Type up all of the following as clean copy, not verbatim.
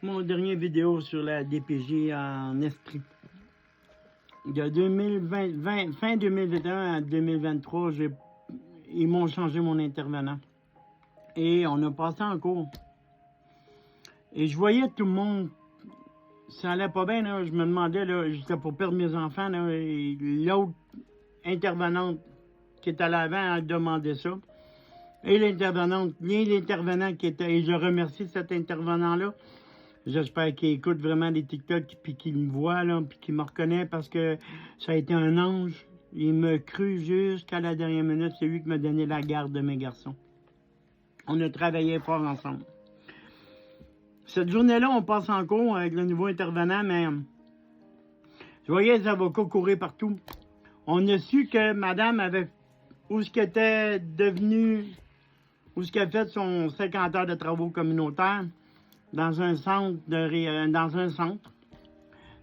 mon dernier vidéo sur la DPJ en Estrie. De 2020, fin 2021 à 2023, ils m'ont changé mon intervenant. Et on a passé en cours. Et je voyais tout le monde, ça allait pas bien, là. Je me demandais, là, j'étais pour perdre mes enfants, là, et l'autre intervenante qui était à l'avant a demandé ça. Et l'intervenant qui était, et je remercie cet intervenant-là. J'espère qu'il écoute vraiment les TikTok puis qu'il me voit, là, puis qu'il me reconnaît parce que ça a été un ange. Il me crut jusqu'à la dernière minute. C'est lui qui m'a donné la garde de mes garçons. On a travaillé fort ensemble. Cette journée-là, on passe en cours avec le nouveau intervenant, mais je voyais les avocats courir partout. On a su que madame avait, où ce qu'elle était devenue, où ce qu'elle a fait son 50 heures de travaux communautaires, dans un centre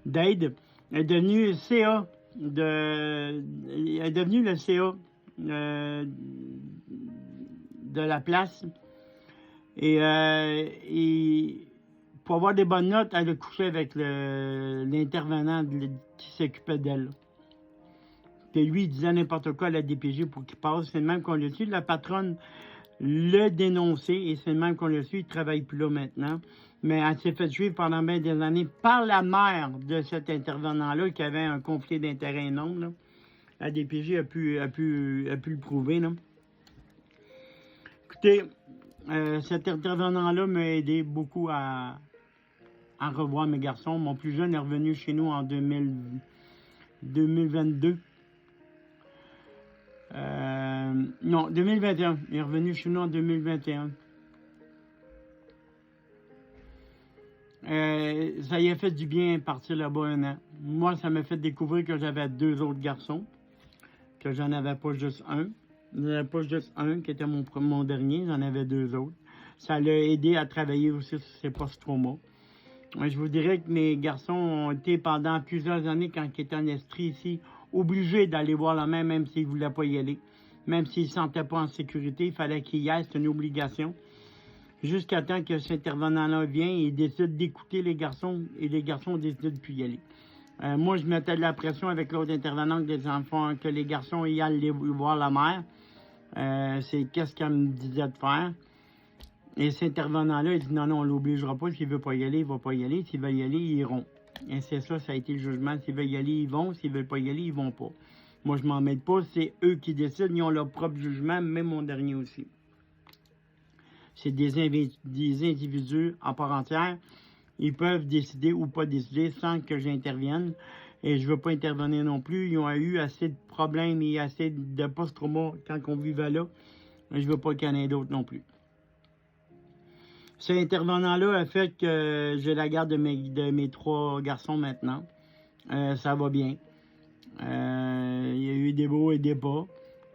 d'aide. Elle est devenue CA elle est devenue le CA de la place. Et pour avoir des bonnes notes, elle a couché avec l'intervenant qui s'occupait d'elle. Puis lui, il disait n'importe quoi à la DPJ pour qu'il passe. C'est le même qu'on l'a su. La patronne le dénoncer et c'est le même qu'on le suit, il ne travaille plus là maintenant. Mais elle s'est fait suivre pendant bien des années par la mère de cet intervenant-là qui avait un conflit d'intérêt énorme. Là. La DPJ a pu le prouver. Là. Écoutez, cet intervenant-là m'a aidé beaucoup à revoir mes garçons. Mon plus jeune est revenu chez nous en 2022. Non, 2021. Il est revenu chez nous en 2021. Ça y a fait du bien partir là-bas un an. Moi, ça m'a fait découvrir que j'avais 2 autres garçons, que j'en avais pas juste un. J'en avais pas juste un qui était mon dernier, j'en avais 2 autres. Ça l'a aidé à travailler aussi sur ses post-traumas. Je vous dirais que mes garçons ont été pendant plusieurs années, quand ils étaient en Estrie ici, obligés d'aller voir la mère, même s'ils ne voulaient pas y aller. Même s'ils ne se sentaient pas en sécurité, il fallait qu'ils y aillent, c'est une obligation. Jusqu'à temps que cet intervenant-là vienne et décide d'écouter les garçons, et les garçons ont décidé de ne plus y aller. Moi, je mettais de la pression avec l'autre intervenant que les garçons y allaient voir la mère. C'est qu'est-ce qu'elle me disait de faire. Et cet intervenant-là, il dit non, on ne l'obligera pas. S'il ne veut pas y aller, il ne va pas y aller. S'il veut y aller, ils iront. Et c'est ça, ça a été le jugement. S'ils veulent y aller, ils vont. S'ils ne veulent pas y aller, ils ne vont pas. Moi, je ne m'en mêle pas. C'est eux qui décident. Ils ont leur propre jugement, même mon dernier aussi. C'est des individus en part entière. Ils peuvent décider ou pas décider sans que j'intervienne. Et je ne veux pas intervenir non plus. Ils ont eu assez de problèmes et assez de post-trauma quand on vivait là. Je ne veux pas qu'il y en ait d'autres non plus. Cet intervenant-là a fait que j'ai la garde de mes 3 garçons maintenant. Ça va bien. Il y a eu des beaux et des bas.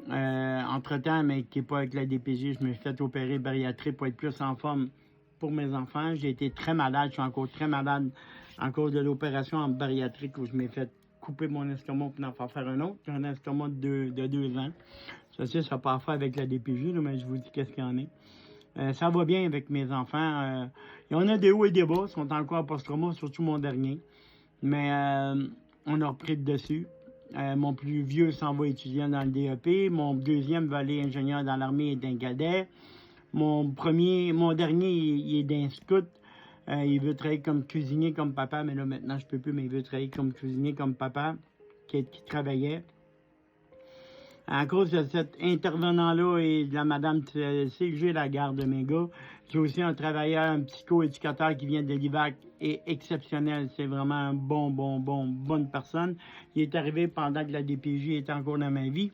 Entre-temps, mais qui n'est pas avec la DPJ, je me suis fait opérer bariatrique pour être plus en forme pour mes enfants. J'ai été très malade. Je suis encore très malade en cause de l'opération en bariatrique où je m'ai fait couper mon estomac pour en faire un autre. J'ai un estomac de 2 ans. Ça n'a pas à faire avec la DPJ, là, mais je vous dis qu'est-ce qu'il y en a. Ça va bien avec mes enfants. Il y en a des hauts et des bas. Ils sont encore en post-trauma, surtout mon dernier. Mais on a repris le dessus. Mon plus vieux s'en va étudier dans le DEP. Mon deuxième va aller ingénieur dans l'armée et d'un cadet. Mon dernier, il est d'un scout. Il veut travailler comme cuisinier comme papa. Mais là, maintenant, je peux plus, mais il veut travailler comme cuisinier comme papa qui travaillait. À cause de cet intervenant-là et de la madame TLC, j'ai la garde de mes gars. J'ai aussi un travailleur, un psycho-éducateur qui vient de l'IVAC et exceptionnel. C'est vraiment un bonne personne. Il est arrivé pendant que la DPJ était encore dans ma vie.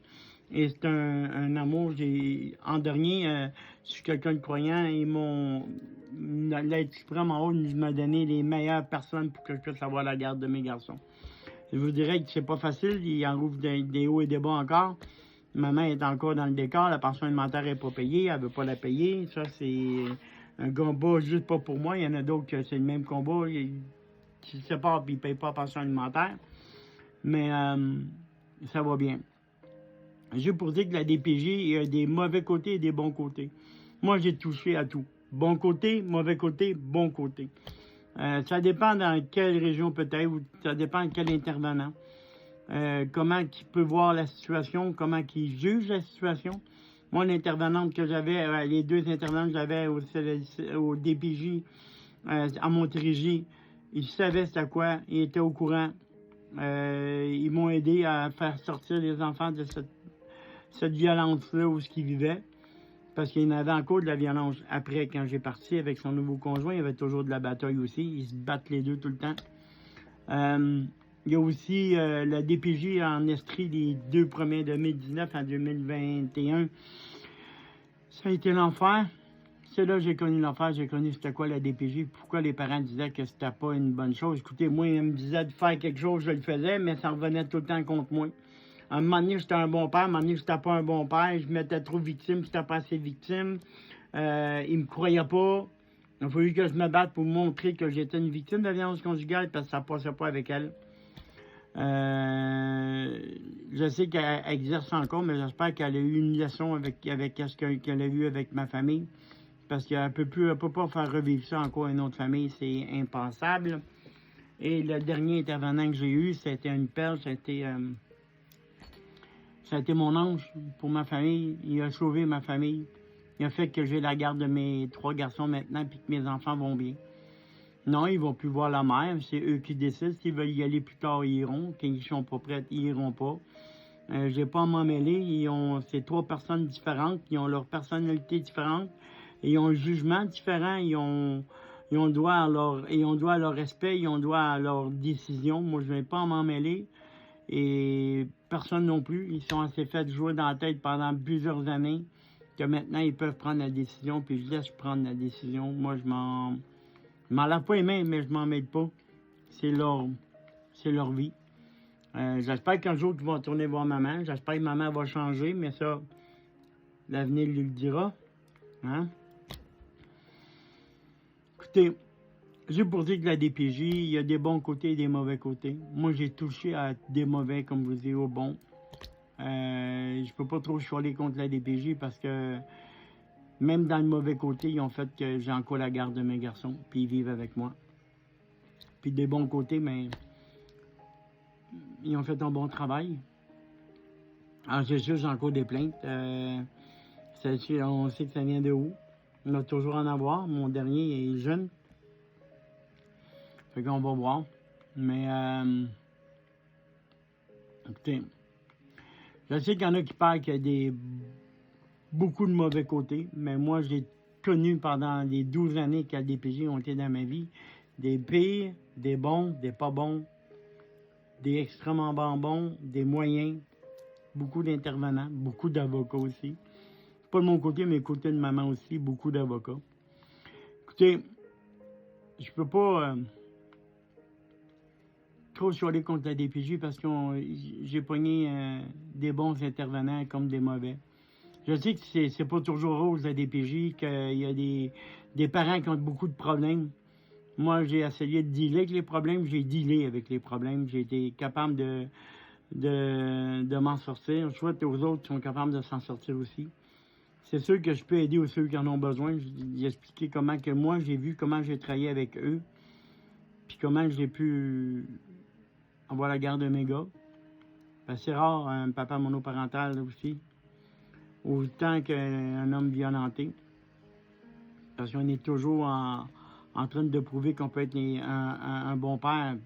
Et c'est un amour. En dernier, je suis quelqu'un de croyant et l'aide suprême en haut m'a donné les meilleures personnes pour que je puisse avoir la garde de mes garçons. Je vous dirais que c'est pas facile. Il en ouvre des hauts et des bas encore. Maman est encore dans le décor. La pension alimentaire n'est pas payée. Elle ne veut pas la payer. Ça, c'est un combat juste pas pour moi. Il y en a d'autres que c'est le même combat. Ils se séparent et ils ne payent pas la pension alimentaire. Mais ça va bien. Juste pour dire que la DPJ, il y a des mauvais côtés et des bons côtés. Moi, j'ai touché à tout. Bon côté, mauvais côté, bon côté. Ça dépend dans quelle région peut-être, ou ça dépend de quel intervenant. Comment il peut voir la situation, comment il juge la situation. Moi, l'intervenante que j'avais, les deux intervenants que j'avais au DPJ, à Montérégie, ils savaient c'était quoi, ils étaient au courant. Ils m'ont aidé à faire sortir les enfants de cette violence-là où ils vivaient. Parce qu'il y en avait encore de la violence. Après, quand j'ai parti avec son nouveau conjoint, il y avait toujours de la bataille aussi. Ils se battent les deux tout le temps. Il y a aussi la DPJ en Estrie les 2 premiers 2019 à 2021. Ça a été l'enfer. C'est là que j'ai connu l'enfer, j'ai connu c'était quoi la DPJ, pourquoi les parents disaient que c'était pas une bonne chose. Écoutez, moi, ils me disaient de faire quelque chose, je le faisais, mais ça revenait tout le temps contre moi. À un moment donné, j'étais un bon père, à un moment donné, j'étais pas un bon père, je m'étais trop victime, j'étais pas assez victime. Ils me croyaient pas. Il a fallu que je me batte pour montrer que j'étais une victime de violence conjugale parce que ça passait pas avec elle. Je sais qu'elle exerce encore, mais j'espère qu'elle a eu une leçon avec ce qu'elle a eu avec ma famille. Parce qu'elle ne peut pas faire revivre ça encore à une autre famille, c'est impensable. Et le dernier intervenant que j'ai eu, c'était une perle, ça a été mon ange pour ma famille. Il a sauvé ma famille. Il a fait que j'ai la garde de mes 3 garçons maintenant, puis que mes enfants vont bien. Non, ils ne vont plus voir la mère, c'est eux qui décident. S'ils veulent y aller plus tard, ils iront. Quand ils ne sont pas prêts, ils n'iront pas. J'ai pas à m'en mêler. C'est 3 personnes différentes, ils ont leur personnalité différente. Ils ont un jugement différent, ils ont droit à leur respect, ils ont droit à leur décision. Moi, je ne vais pas m'en mêler. Et personne non plus. Ils sont assez fait jouer dans la tête pendant plusieurs années que maintenant, ils peuvent prendre la décision, puis je laisse prendre la décision. Moi, je m'en lave pas les mains, mais je m'en mêle pas. C'est leur vie. J'espère qu'un jour, ils vont retourner voir maman. J'espère que maman va changer, mais ça, l'avenir lui le dira. Hein? Écoutez, juste pour dire que la DPJ, il y a des bons côtés et des mauvais côtés. Moi, j'ai touché à des mauvais, comme je vous dis, au bon. Je peux pas trop chialer contre la DPJ parce que même dans le mauvais côté, ils ont fait que j'ai encore la garde de mes garçons, puis ils vivent avec moi. Puis des bons côtés, mais ils ont fait un bon travail. Alors, c'est sûr, j'ai encore des plaintes. On sait que ça vient de où. On va toujours en avoir. Mon dernier est jeune. Fait qu'on va voir. Mais, écoutez, je sais qu'il y en a qui parlent qu'il y a beaucoup de mauvais côtés, mais moi, j'ai connu pendant les 12 années que la DPJ ont été dans ma vie, des pires, des bons, des pas bons, des extrêmement bons, des moyens, beaucoup d'intervenants, beaucoup d'avocats aussi. Pas de mon côté, mais côté de maman aussi, beaucoup d'avocats. Écoutez, je peux pas trop chialer contre la DPJ parce que j'ai pogné des bons intervenants comme des mauvais. Je sais que c'est pas toujours rose la DPJ, qu'il y a des parents qui ont beaucoup de problèmes. Moi, j'ai essayé de dealer avec les problèmes, j'ai dealé avec les problèmes, j'ai été capable de m'en sortir. Je souhaite aux autres qui sont capables de s'en sortir aussi. C'est sûr que je peux aider ceux qui en ont besoin. J'ai expliqué comment que moi, j'ai vu comment j'ai travaillé avec eux, puis comment j'ai pu avoir la garde de mes gars. C'est rare, un papa monoparental aussi, autant qu'un homme violenté. Parce qu'on est toujours en train de prouver qu'on peut être un bon père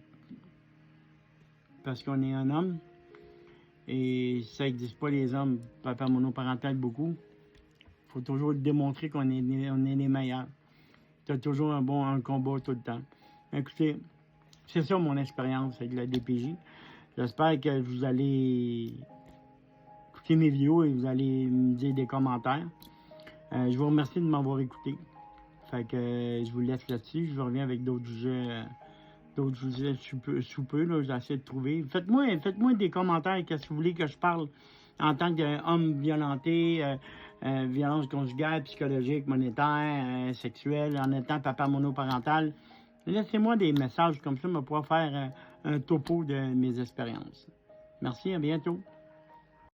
parce qu'on est un homme. Et ça n'existe pas les hommes, papa monoparental beaucoup. Il faut toujours démontrer qu'on est les meilleurs. Tu as toujours un combat tout le temps. Écoutez, c'est ça mon expérience avec la DPJ. J'espère que vous allez écouter mes vidéos et vous allez me dire des commentaires. Je vous remercie de m'avoir écouté. Fait que je vous laisse là-dessus. Je reviens avec d'autres sujets sous peu. Là, j'essaie de trouver. Faites-moi des commentaires. Qu'est-ce que vous voulez que je parle en tant qu'homme violenté, violence conjugale, psychologique, monétaire, sexuelle, en étant papa monoparental. Laissez-moi des messages comme ça, je vais pouvoir faire un topo de mes expériences. Merci, à bientôt.